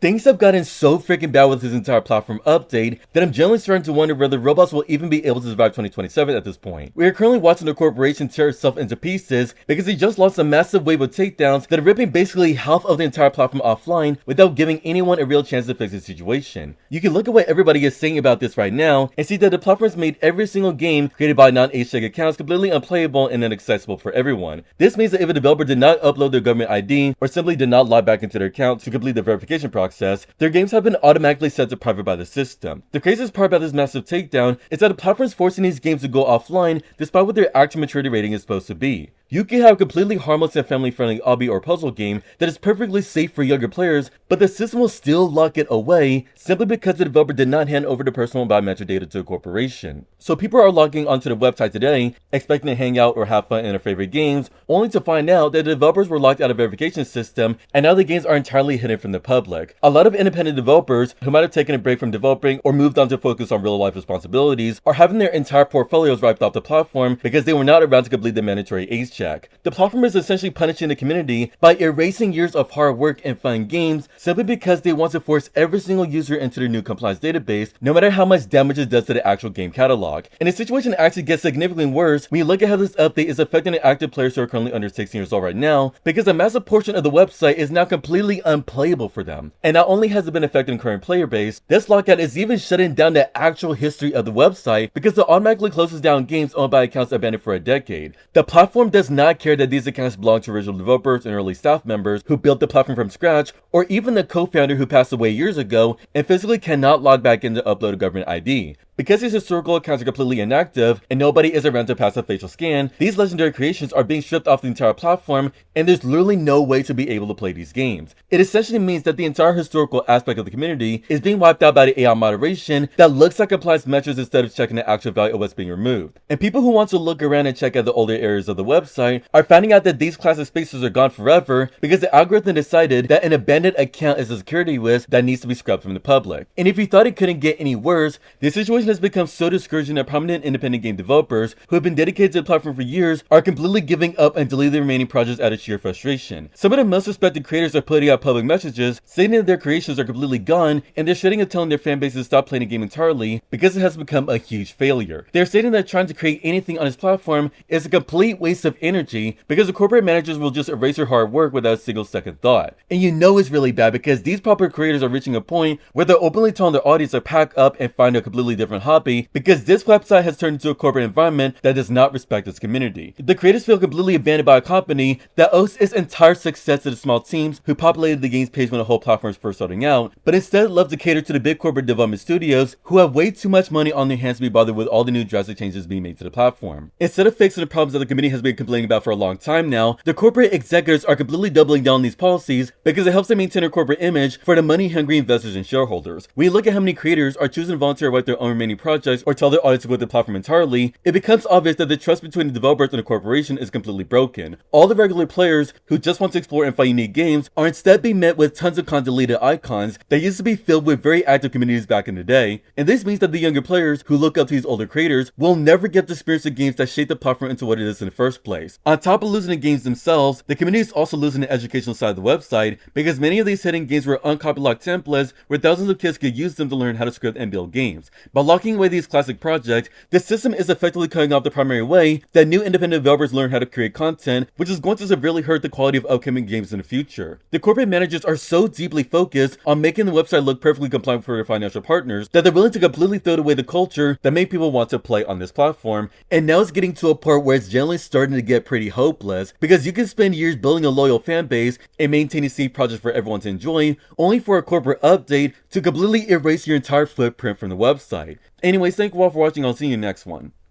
Things have gotten so freaking bad with this entire platform update that I'm generally starting to wonder whether Roblox will even be able to survive 2027 at this point. We are currently watching the corporation tear itself into pieces because they just lost a massive wave of takedowns that are ripping basically half of the entire platform offline without giving anyone a real chance to fix the situation. You can look at what everybody is saying about this right now and see that the platform has made every single game created by non-age-tag accounts completely unplayable and inaccessible for everyone. This means that if a developer did not upload their government ID or simply did not log back into their account to complete the verification process, their games have been automatically set to private by the system. The craziest part about this massive takedown is that the platform is forcing these games to go offline despite what their actual maturity rating is supposed to be. You can have a completely harmless and family-friendly obby or puzzle game that is perfectly safe for younger players, but the system will still lock it away simply because the developer did not hand over the personal and biometric data to a corporation. So people are logging onto the website today, expecting to hang out or have fun in their favorite games, only to find out that the developers were locked out of the verification system and now the games are entirely hidden from the public. A lot of independent developers who might have taken a break from developing or moved on to focus on real-life responsibilities are having their entire portfolios wiped off the platform because they were not around to complete the mandatory age check. The platform is essentially punishing the community by erasing years of hard work and fun games simply because they want to force every single user into their new compliance database, no matter how much damage it does to the actual game catalog. And the situation actually gets significantly worse when you look at how this update is affecting the active players who are currently under 16 years old right now, because a massive portion of the website is now completely unplayable for them. And not only has it been affecting the current player base, this lockout is even shutting down the actual history of the website because it automatically closes down games owned by accounts abandoned for a decade. The platform does not care that these accounts belong to original developers and early staff members who built the platform from scratch, or even the co-founder who passed away years ago and physically cannot log back in to upload a government ID. Because these historical accounts are completely inactive and nobody is around to pass a facial scan, these legendary creations are being stripped off the entire platform and there's literally no way to be able to play these games. It essentially means that the entire historical aspect of the community is being wiped out by the AI moderation that looks at compliance measures instead of checking the actual value of what's being removed. And people who want to look around and check out the older areas of the website are finding out that these classic spaces are gone forever because the algorithm decided that an abandoned account is a security risk that needs to be scrubbed from the public. And if you thought it couldn't get any worse, the situation has become so discouraging that prominent independent game developers who have been dedicated to the platform for years are completely giving up and deleting the remaining projects out of sheer frustration. Some of the most respected creators are putting out public messages stating that their creations are completely gone and they're shutting and telling their fan bases to stop playing the game entirely because it has become a huge failure. They're stating that trying to create anything on this platform is a complete waste of energy because the corporate managers will just erase your hard work without a single second thought. And you know it's really bad because these popular creators are reaching a point where they're openly telling their audience to pack up and find a completely different hobby because this website has turned into a corporate environment that does not respect its community. The creators feel completely abandoned by a company that owes its entire success to the small teams who populated the game's page when the whole platform was first starting out, but instead love to cater to the big corporate development studios who have way too much money on their hands to be bothered with all the new drastic changes being made to the platform. Instead of fixing the problems that the community has been complaining about for a long time now, the corporate executives are completely doubling down on these policies because it helps them maintain their corporate image for the money-hungry investors and shareholders. When you look at how many creators are choosing to volunteer to wipe their own remaining projects or tell their audience to quit the platform entirely, it becomes obvious that the trust between the developers and the corporation is completely broken. All the regular players who just want to explore and find unique games are instead being met with tons of deleted icons that used to be filled with very active communities back in the day. And this means that the younger players who look up to these older creators will never get to experience the games that shaped the platform into what it is in the first place. On top of losing the games themselves, the community is also losing the educational side of the website because many of these hidden games were uncopyrighted templates where thousands of kids could use them to learn how to script and build games. By locking away these classic projects, the system is effectively cutting off the primary way that new independent developers learn how to create content, which is going to severely hurt the quality of upcoming games in the future. The corporate managers are so deeply focused on making the website look perfectly compliant for their financial partners that they're willing to completely throw away the culture that made people want to play on this platform, and now it's getting to a part where it's generally starting to get pretty hopeless because you can spend years building a loyal fan base and maintaining safe projects for everyone to enjoy, only for a corporate update to completely erase your entire footprint from the website. Anyways, thank you all for watching. I'll see you in the next one.